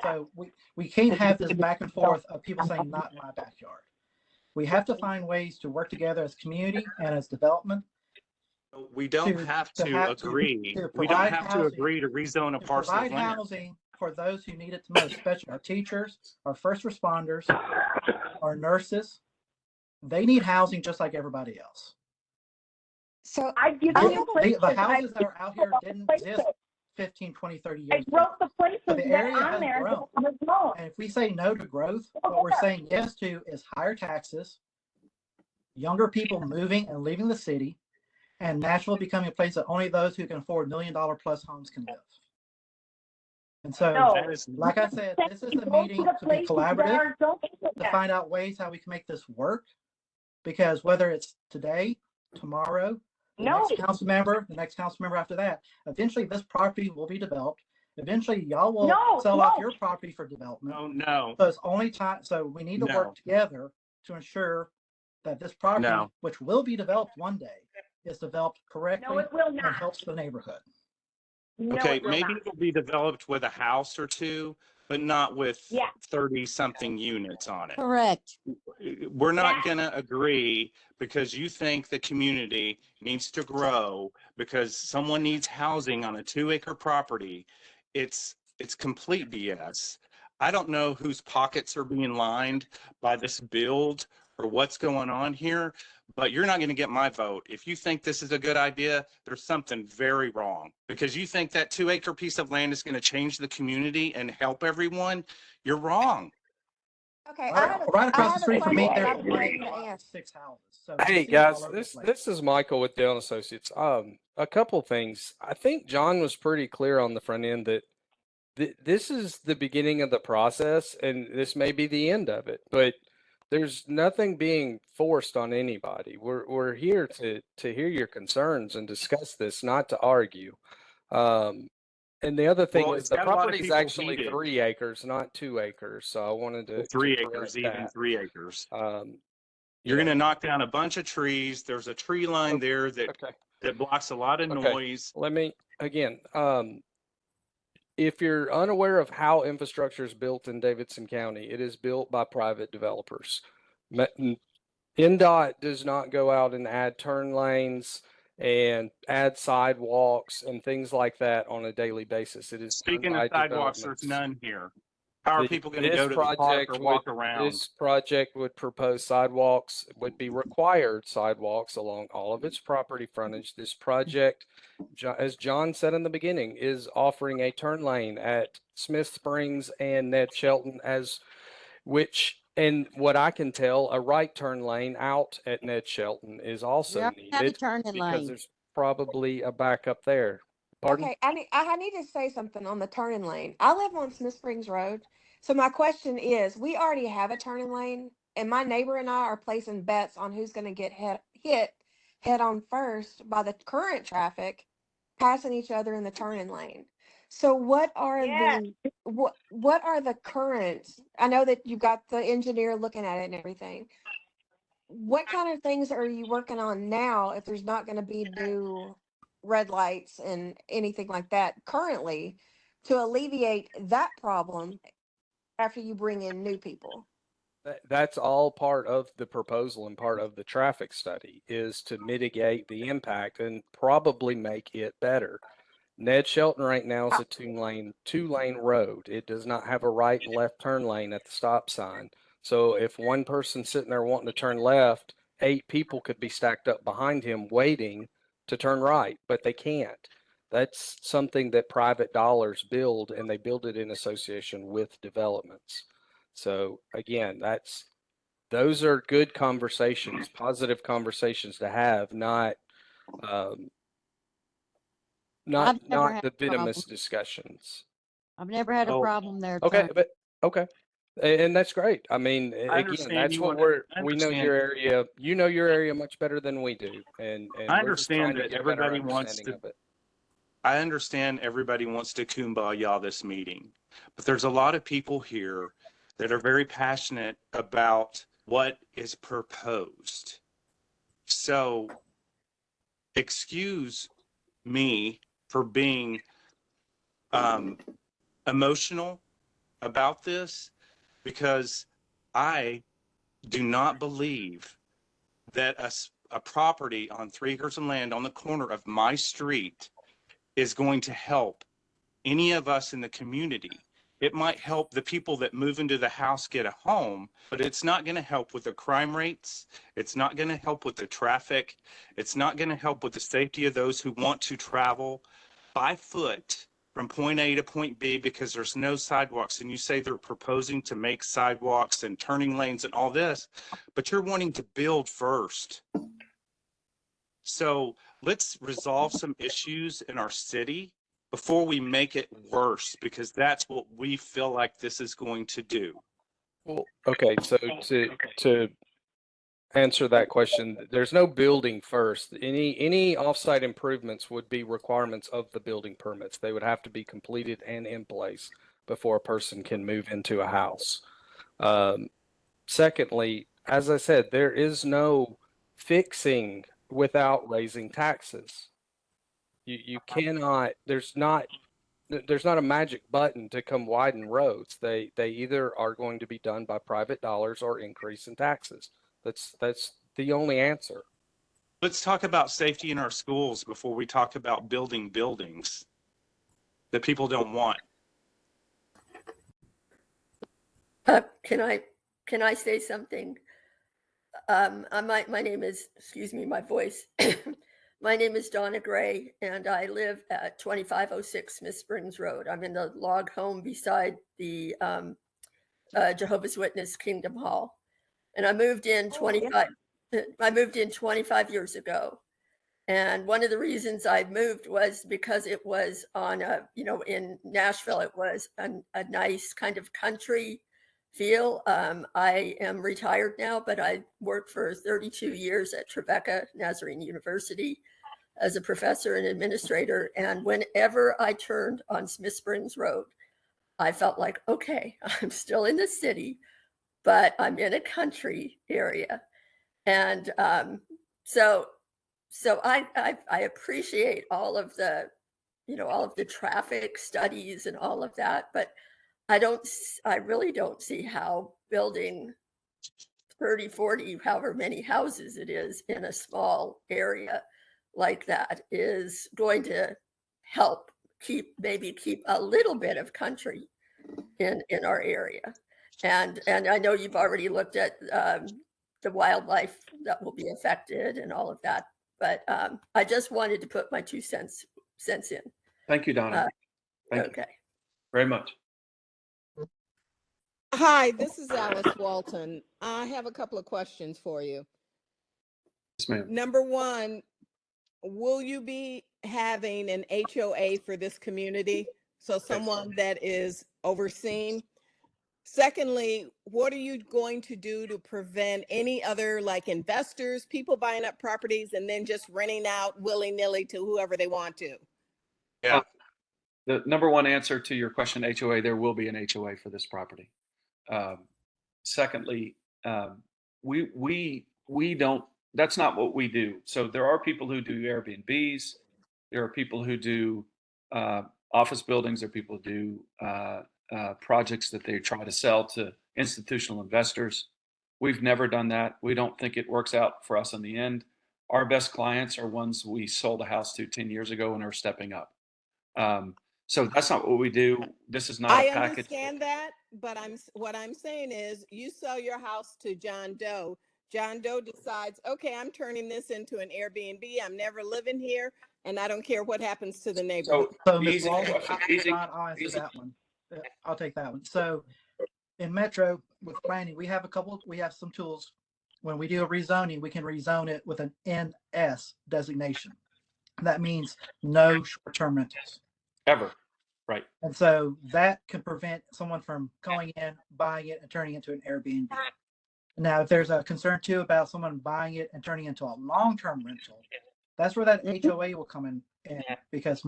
S1: So we can't have this back and forth of people saying not in my backyard. We have to find ways to work together as community and as development.
S9: We don't have to agree. We don't have to agree to rezone a parcel of land.
S1: Provide housing for those who need it the most, especially our teachers, our first responders, our nurses. They need housing just like everybody else.
S7: So the
S1: houses that are out here didn't exist 15, 20, 30 years ago.
S7: I wrote the places
S1: So the area
S7: that
S1: has
S7: on there.
S1: grown. And if we say no to growth, what we're saying yes to is higher taxes, younger people moving and leaving the city, and Nashville becoming a place that only those who can afford $1 million plus homes can live. And so, like I said, this is the meeting to be collaborative, to find out ways how we can make this work. Because whether it's today, tomorrow, the next council member after that, eventually this property will be developed. Eventually, y'all will sell off your property for development.
S9: No.
S1: So it's only time. So we need to work together to ensure that this property, which will be developed one day, is developed correctly and helps the neighborhood.
S9: Okay, maybe it'll be developed with a house or two, but not with 30-something units on it.
S11: Correct.
S9: We're not going to agree because you think the community needs to grow because someone needs housing on a 2-acre property. It's complete BS. I don't know whose pockets are being lined by this build or what's going on here, but you're not going to get my vote. If you think this is a good idea, there's something very wrong because you think that 2-acre piece of land is going to change the community and help everyone. You're wrong.
S12: Okay,
S1: right across the street from me, there's 6 houses. So
S8: hey guys, this is Michael with Dale Associates. A couple things. I think John was pretty clear on the front end that this is the beginning of the process, and this may be the end of it. But there's nothing being forced on anybody. We're here to hear your concerns and discuss this, not to argue. And the other thing is the property is actually 3 acres, not 2 acres. So I wanted to
S9: 3 acres, even 3 acres. You're going to knock down a bunch of trees. There's a tree line there that blocks a lot of noise.
S8: Let me again. If you're unaware of how infrastructure is built in Davidson County, it is built by private developers. NDOT does not go out and add turn lanes and add sidewalks and things like that on a daily basis. It is
S9: speaking of sidewalks, there's none here. How are people going to go to the park or walk around?
S8: This project would propose sidewalks, would be required sidewalks along all of its property frontage. This project, as John said in the beginning, is offering a turn lane at Smith Springs and Ned Shelton, and what I can tell, a right turn lane out at Ned Shelton is also needed because there's probably a backup there. Pardon?
S12: Okay, I need to say something on the turning lane. I live on Smith Springs Road. So my question is, we already have a turning lane, and my neighbor and I are placing bets on who's going to get hit head on first by the current traffic passing each other in the turning lane. So what are the current, I know that you've got the engineer looking at it and everything. What kind of things are you working on now if there's not going to be new red lights and anything like that currently to alleviate that problem after you bring in new people?
S8: That's all part of the proposal and part of the traffic study is to mitigate the impact and probably make it better. Ned Shelton right now is a two-lane road. It does not have a right and left turn lane at the stop sign. So if one person's sitting there wanting to turn left, 8 people could be stacked up behind him waiting to turn right, but they can't. That's something that private dollars build, and they build it in association with developments. So again, those are good conversations, positive conversations to have, not the venomous discussions.
S11: I've never had a problem there.
S8: Okay. And that's great. I mean,
S9: I
S8: again,
S9: understand
S8: that's
S9: you
S8: what
S9: want.
S8: we know your area. You know your area much better than we do, and
S9: I
S8: we're just trying
S9: understand
S8: to
S9: that
S8: get a better
S9: everybody wants
S8: understanding
S9: to.
S8: of it.
S9: I understand everybody wants to kumbaya this meeting, but there's a lot of people here that are very passionate about what is proposed. So excuse me for being emotional about this, because I do not believe that a property on 3 acres of land on the corner of my street is going to help any of us in the community. It might help the people that move into the house get a home, but it's not going to help with the crime rates. It's not going to help with the traffic. It's not going to help with the safety of those who want to travel by foot from point A to point B because there's no sidewalks. And you say they're proposing to make sidewalks and turning lanes and all this, but you're wanting to build first. So let's resolve some issues in our city before we make it worse, because that's what we feel like this is going to do.
S8: Well, okay, so to answer that question, there's no building first. Any offsite improvements would be requirements of the building permits. They would have to be completed and in place before a person can move into a house. Secondly, as I said, there is no fixing without raising taxes. You cannot, there's not a magic button to come widen roads. They either are going to be done by private dollars or increase in taxes. That's the only answer.
S9: Let's talk about safety in our schools before we talk about building buildings that people don't want.
S13: Can I say something? My name is, excuse me, my voice. My name is Donna Gray, and I live at 2506 Smith Springs Road. I'm in the log home beside the Jehovah's Witness Kingdom Hall, and I moved in 25. I moved in 25 years ago, and one of the reasons I moved was because it was on a, in Nashville, it was a nice kind of country feel. I am retired now, but I worked for 32 years at Tribeca Nazarene University as a professor and administrator. And whenever I turned on Smith Springs Road, I felt like, okay, I'm still in the city, but I'm in a country area. And so I appreciate all of the, all of the traffic studies and all of that, but I really don't see how building 30, 40, however many houses it is in a small area like that is going to help maybe keep a little bit of country in our area. And I know you've already looked at the wildlife that will be affected and all of that, but I just wanted to put my 2 cents in.
S5: Thank you, Donna. Thank you very much.
S2: Hi, this is Alice Walton. I have a couple of questions for you.
S5: Yes, ma'am.
S2: Number one, will you be having an HOA for this community? So someone that is overseeing. Secondly, what are you going to do to prevent any other like investors, people buying up properties and then just renting out willy-nilly to whoever they want to?
S9: Yeah.
S5: The number one answer to your question, HOA, there will be an HOA for this property. Secondly, we don't, that's not what we do. So there are people who do Airbnbs. There are people who do office buildings. There are people who do projects that they try to sell to institutional investors. We've never done that. We don't think it works out for us in the end. Our best clients are ones we sold a house to 10 years ago and are stepping up. So that's not what we do. This is not a package.
S2: I understand that, but what I'm saying is you sell your house to John Doe. John Doe decides, okay, I'm turning this into an Airbnb. I'm never living here, and I don't care what happens to the neighborhood.
S1: So Ms. Walton, I'll answer that one. I'll take that one. So in Metro with planning, we have some tools. When we do a rezoning, we can rezone it with an NS designation. That means no short-term rentals.
S5: Ever. Right.
S1: And so that could prevent someone from going in, buying it, and turning it into an Airbnb. Now, if there's a concern too about someone buying it and turning it into a long-term rental, that's where that HOA will come in because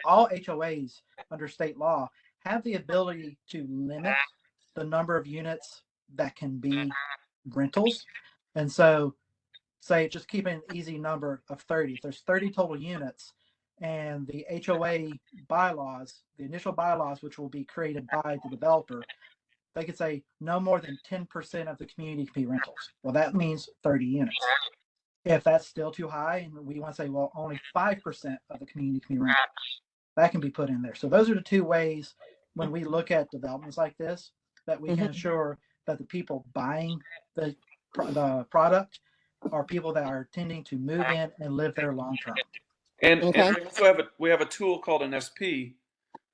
S1: all HOAs under state law have the ability to limit the number of units that can be rentals. And so, say, just keep an easy number of 30. If there's 30 total units, and the HOA bylaws, the initial bylaws, which will be created by the developer, they could say no more than 10% of the community can be rentals. Well, that means 30 units. If that's still too high, and we want to say, well, only 5% of the community can be rentals, that can be put in there. So those are the two ways when we look at developments like this that we can ensure that the people buying the product are people that are intending to move in and live there long term.
S5: And we also have a tool called an SP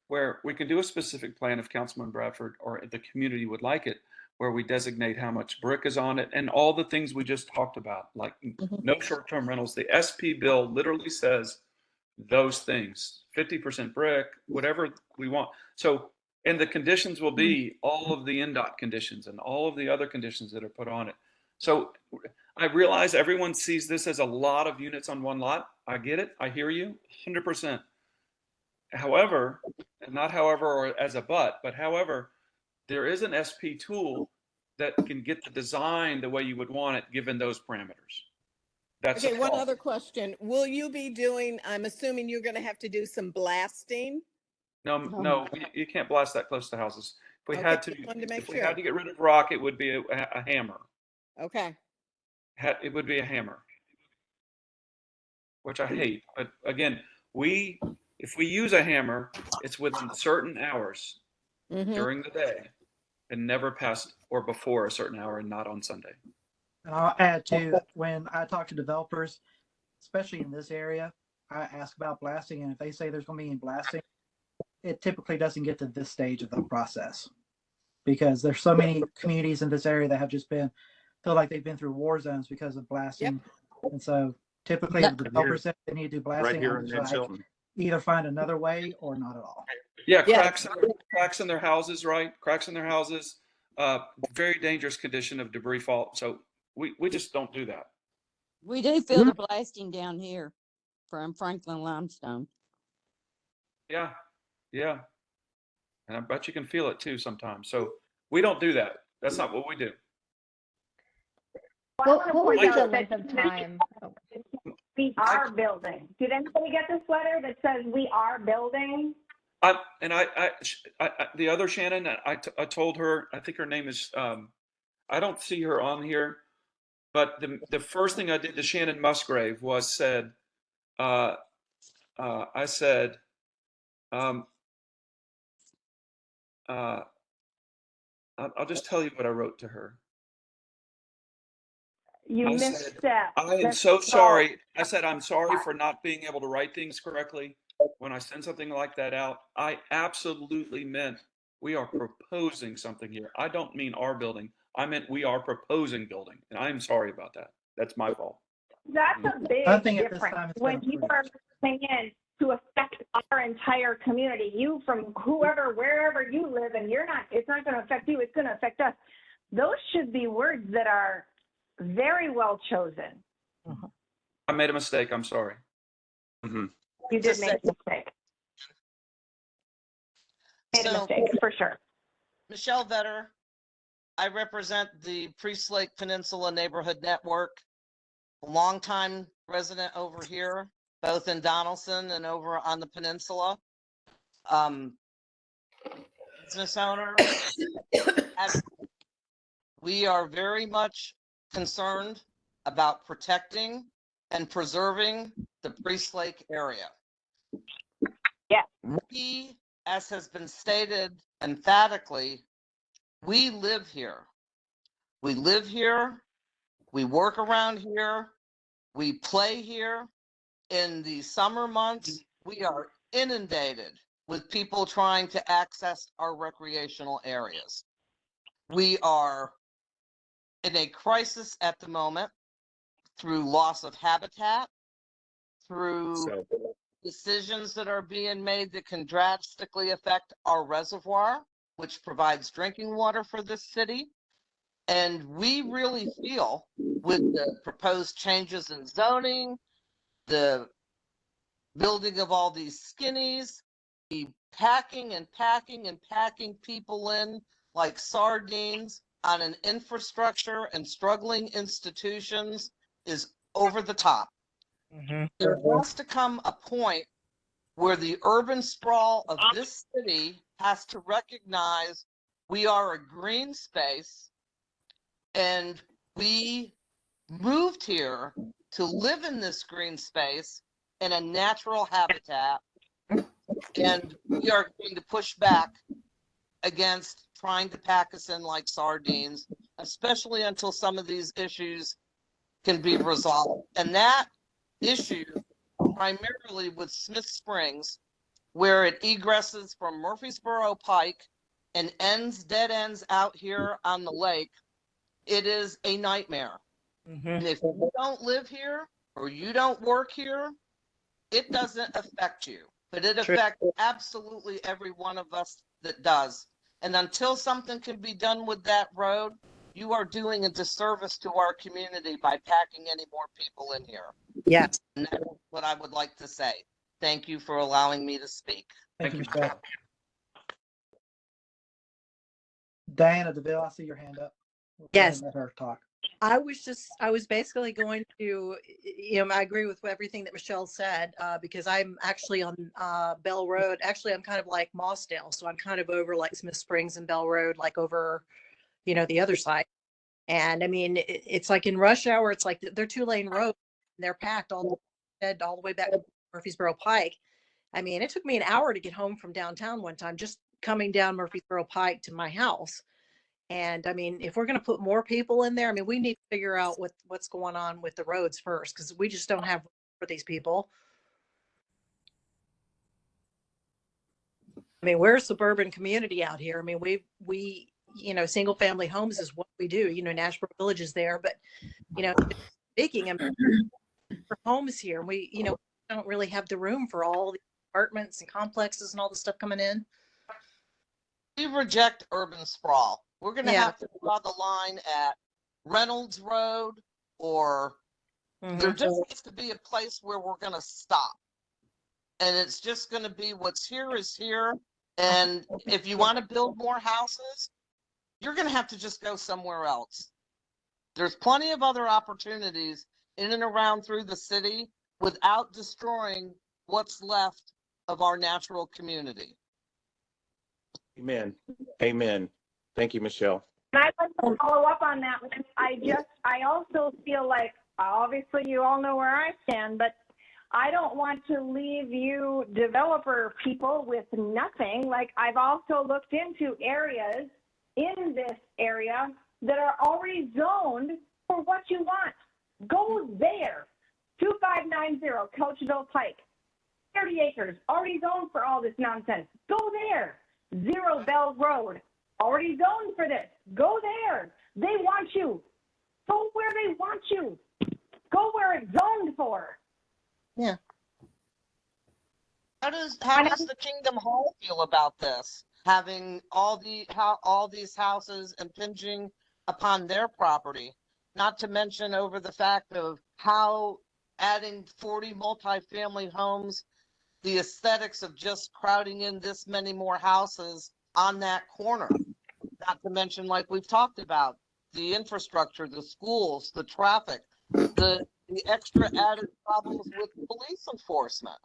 S5: where we can do a specific plan if Councilman Bradford or the community would like it, where we designate how much brick is on it and all the things we just talked about, like no short-term rentals. The SP bill literally says those things, 50% brick, whatever we want. So, and the conditions will be all of the NDOT conditions and all of the other conditions that are put on it. So I realize everyone sees this as a lot of units on one lot. I get it. I hear you 100%. However, and not however or as a but however, there is an SP tool that can get the design the way you would want it given those parameters. That's
S2: okay. One other question. Will you be doing, I'm assuming you're going to have to do some blasting?
S5: No, you can't blast that close to houses. If we had to, if we
S2: sure.
S5: had to get rid of rock, it would be a hammer.
S2: Okay.
S5: It would be a hammer, which I hate. But again, if we use a hammer, it's within certain hours during the day and never past or before a certain hour and not on Sunday.
S1: And I'll add to, when I talk to developers, especially in this area, I ask about blasting, and if they say there's going to be any blasting, it typically doesn't get to this stage of the process because there's so many communities in this area that have just feel like they've been through war zones because of blasting. And so typically the developer said they need to do blasting.
S9: Right here in Nashville.
S1: Either find another way or not at all.
S5: Yeah, cracks in their houses, right? Cracks in their houses. Very dangerous condition of debris fault. So we just don't do that.
S11: We do feel the blasting down here from Franklin limestone.
S5: Yeah. And I bet you can feel it too sometimes. So we don't do that. That's not what we do.
S7: What would be the length of time? We are building. Did anybody get this letter that says we are building?
S5: The other Shannon, I told her, I think her name is, I don't see her on here, but the first thing I did to Shannon Musgrave was said, I said, I'll just tell you what I wrote to her.
S7: You misstepped.
S5: I am so sorry. I said, I'm sorry for not being able to write things correctly. When I send something like that out, I absolutely meant we are proposing something here. I don't mean our building. I meant we are proposing building. And I'm sorry about that. That's my fault.
S7: That's a big difference. When you are coming in to affect our entire community, you from whoever, wherever you live, and it's not going to affect you, it's going to affect us. Those should be words that are very well chosen.
S5: I made a mistake. I'm sorry.
S7: You did make a mistake. Made a mistake, for sure.
S14: Michelle Vetter, I represent the Priest Lake Peninsula Neighborhood Network, a longtime resident over here, both in Donaldson and over on the peninsula. Business owner. We are very much concerned about protecting and preserving the Priest Lake area.
S7: Yeah.
S14: We, as has been stated emphatically, we live here. We live here. We work around here. We play here. In the summer months, we are inundated with people trying to access our recreational areas. We are in a crisis at the moment through loss of habitat, through decisions that are being made that can drastically affect our reservoir, which provides drinking water for this city. And we really feel with the proposed changes in zoning, the building of all these skinnies, the packing and packing and packing people in like sardines on an infrastructure and struggling institutions is over the top. There has to come a point where the urban sprawl of this city has to recognize we are a green space and we moved here to live in this green space in a natural habitat, and we are going to push back against trying to pack us in like sardines, especially until some of these issues can be resolved. And that issue primarily with Smith Springs, where it egresses from Murfreesboro Pike and dead ends out here on the lake, it is a nightmare. And if you don't live here or you don't work here, it doesn't affect you, but it affects absolutely every one of us that does. And until something can be done with that road, you are doing a disservice to our community by packing any more people in here.
S15: Yes.
S14: And that's what I would like to say. Thank you for allowing me to speak.
S1: Thank you, Michelle. Diana DeVille, I see your hand up. We'll go ahead
S15: Yes.
S1: and let her talk.
S15: I was basically going to, I agree with everything that Michelle said, because I'm actually on Bell Road. Actually, I'm kind of like Mossdale. So I'm kind of over like Smith Springs and Bell Road, like over, the other side. And I mean, it's like in rush hour, it's like they're 2-lane roads. And they're packed all the way back to Murfreesboro Pike. I mean, it took me an hour to get home from downtown one time, just coming down Murfreesboro Pike to my house. And I mean, if we're going to put more people in there, I mean, we need to figure out what's going on with the roads first, because we just don't have room for these people. I mean, we're a suburban community out here. I mean, we single family homes is what we do. Nashville Village is there, but speaking of homes here, we don't really have the room for all the apartments and complexes and all the stuff coming in.
S14: We reject urban sprawl. We're going to have to draw the line at Reynolds Road, or there just has to be a place where we're going to stop. And it's just going to be what's here is here. And if you want to build more houses, you're going to have to just go somewhere else. There's plenty of other opportunities in and around through the city without destroying what's left of our natural community.
S9: Amen. Amen. Thank you, Michelle.
S7: And I'd like to follow up on that. I also feel like, obviously you all know where I stand, but I don't want to leave you developer people with nothing. Like, I've also looked into areas in this area that are already zoned for what you want. Go there. 2590 Coachville Pike. 30 acres, already zoned for all this nonsense. Go there. 0 Bell Road, already zoned for this. Go there. They want you. Go where they want you. Go where it's zoned for.
S15: Yeah.
S14: How does the Kingdom Hall feel about this? Having all these houses impinging upon their property, not to mention over the fact of how adding 40 multifamily homes, the aesthetics of just crowding in this many more houses on that corner, not to mention, like we've talked about, the infrastructure, the schools, the traffic, the extra added problems with police enforcement.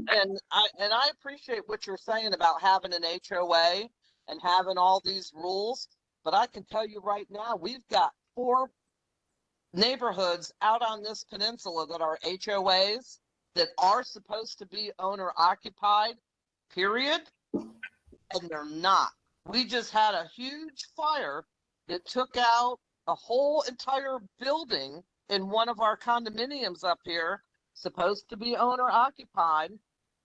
S14: And I appreciate what you're saying about having an HOA and having all these rules, but I can tell you right now, we've got 4 neighborhoods out on this peninsula that are HOAs that are supposed to be owner occupied, period, and they're not. We just had a huge fire that took out a whole entire building in one of our condominiums up here, supposed to be owner occupied,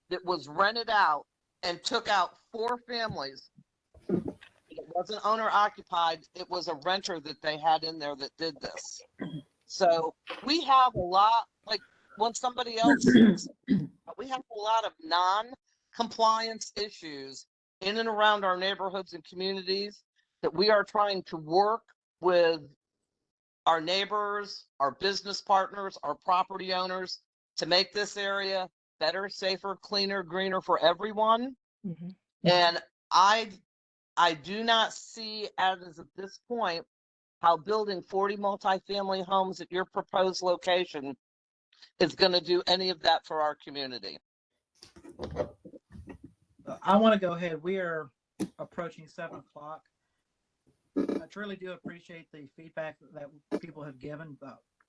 S14: that was rented out and took out 4 families. It wasn't owner occupied, it was a renter that they had in there that did this. So we have a lot, like when somebody else says, We have a lot of non-compliance issues in and around our neighborhoods and communities that we are trying to work with our neighbors, our business partners, our property owners to make this area better, safer, cleaner, greener for everyone.
S15: Mhm.
S14: And I do not see as at this point how building 40 multifamily homes at your proposed location is going to do any of that for our community.
S1: I want to go ahead. We are approaching 7 o'clock. I truly do appreciate the feedback that people have given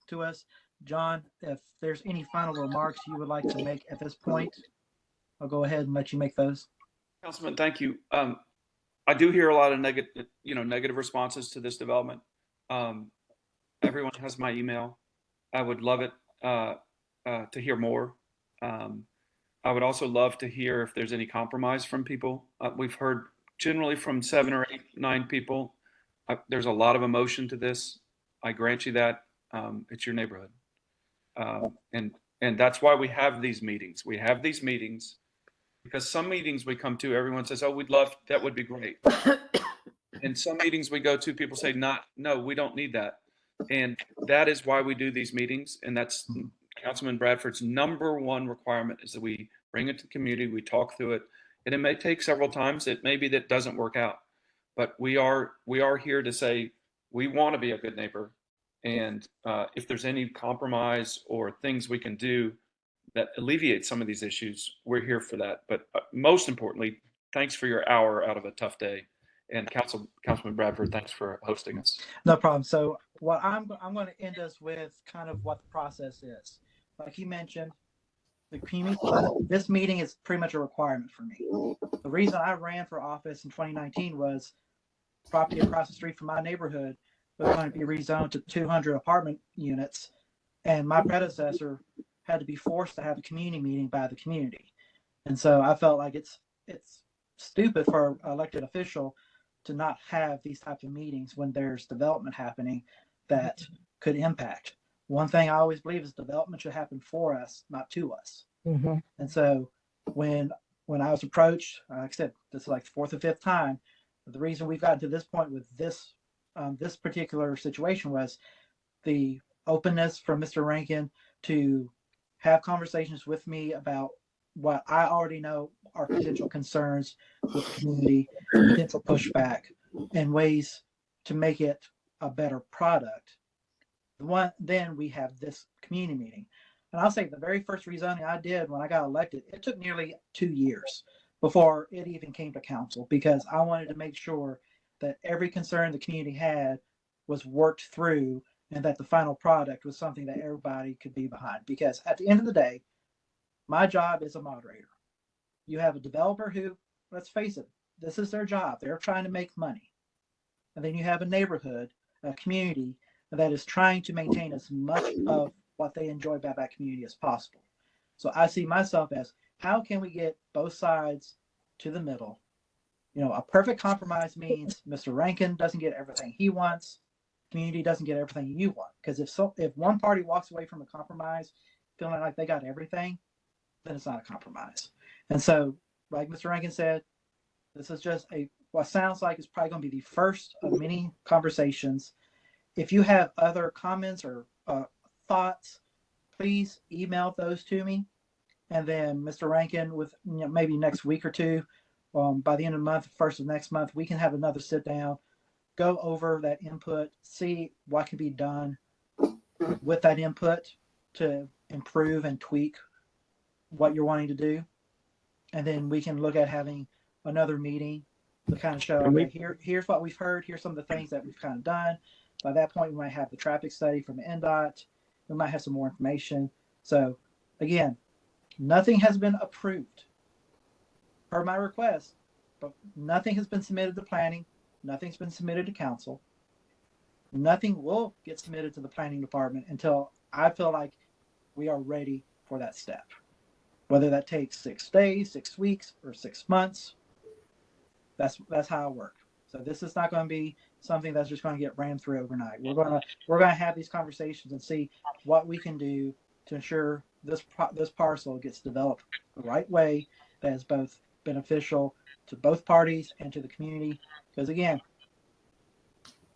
S1: to us. John, if there's any final remarks you would like to make at this point, I'll go ahead and let you make those.
S5: Councilman, thank you. I do hear a lot of negative responses to this development. Everyone has my email. I would love it to hear more. I would also love to hear if there's any compromise from people. We've heard generally from 7 or 8, 9 people. There's a lot of emotion to this. I grant you that. It's your neighborhood. And that's why we have these meetings. We have these meetings because some meetings we come to, everyone says, oh, we'd love, that would be great. And some meetings we go to, people say, no, we don't need that. And that is why we do these meetings. And that's Councilman Bradford's #1 requirement is that we bring it to the community, we talk through it. And it may take several times. It may be that doesn't work out. But we are here to say we want to be a good neighbor. And if there's any compromise or things we can do that alleviate some of these issues, we're here for that. But most importantly, thanks for your hour out of a tough day. And Councilman Bradford, thanks for hosting us.
S1: No problem. So what I'm going to end us with kind of what the process is. Like you mentioned, the community, this meeting is pretty much a requirement for me. The reason I ran for office in 2019 was property across the street from my neighborhood was going to be rezoned to 200 apartment units. And my predecessor had to be forced to have a community meeting by the community. And so I felt like it's stupid for an elected official to not have these types of meetings when there's development happening that could impact. One thing I always believe is development should happen for us, not to us.
S15: Mm-hmm.
S1: And so when I was approached, like I said, this is like the 4th or 5th time. The reason we've gotten to this point with this this particular situation was the openness from Mr. Rankin to have conversations with me about what I already know are potential concerns with the community, potential pushback, and ways to make it a better product. Then we have this community meeting. And I'll say the very first rezoning I did when I got elected, it took nearly 2 years before it even came to council because I wanted to make sure that every concern the community had was worked through and that the final product was something that everybody could be behind. Because at the end of the day, my job is a moderator. You have a developer who, let's face it, this is their job. They're trying to make money. And then you have a neighborhood, a community that is trying to maintain as much of what they enjoy about that community as possible. So I see myself as, how can we get both sides to the middle? You know, a perfect compromise means Mr. Rankin doesn't get everything he wants, community doesn't get everything you want. Because if one party walks away from a compromise feeling like they got everything, then it's not a compromise. And so, like Mr. Rankin said, this is just what sounds like it's probably going to be the first of many conversations. If you have other comments or thoughts, please email those to me. And then Mr. Rankin, with maybe next week or two, by the end of the month, first of next month, we can have another sit down, go over that input, see what can be done with that input to improve and tweak what you're wanting to do. And then we can look at having another meeting to kind of show, okay, here's what we've heard, here's some of the things that we've kind of done. By that point, we might have the traffic study from the NDOT. We might have some more information. So again, nothing has been approved per my request, but nothing has been submitted to planning. Nothing's been submitted to council. Nothing will get submitted to the planning department until I feel like we are ready for that step. Whether that takes 6 days, 6 weeks, or 6 months, that's how I work. So this is not going to be something that's just going to get ran through overnight. We're going to have these conversations and see what we can do to ensure this parcel gets developed the right way that is both beneficial to both parties and to the community. Because again,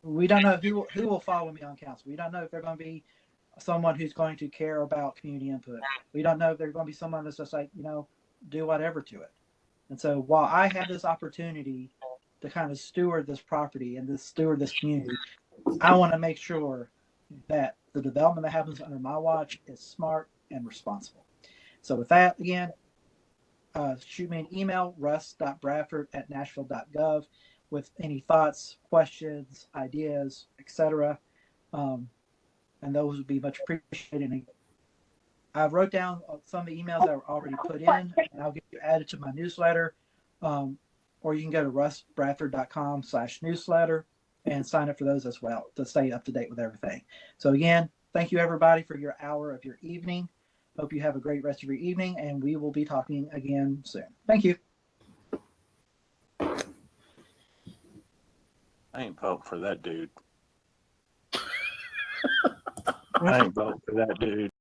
S1: we don't know who will follow me on council. We don't know if they're going to be someone who's going to care about community input. We don't know if they're going to be someone that's just like, do whatever to it. And so while I have this opportunity to kind of steward this property and steward this community, I want to make sure that the development that happens under my watch is smart and responsible. So with that, again, shoot me an email, russ.bradford@nashville.gov, with any thoughts, questions, ideas, etc. And those would be much appreciated. I wrote down some of the emails that were already put in, and I'll get you added to my newsletter. Or you can go to russbradford.com/newsletter and sign up for those as well to stay up to date with everything. So again, thank you everybody for your hour of your evening. Hope you have a great rest of your evening, and we will be talking again soon. Thank you.
S10: I ain't voting for that dude. I ain't voting for that dude.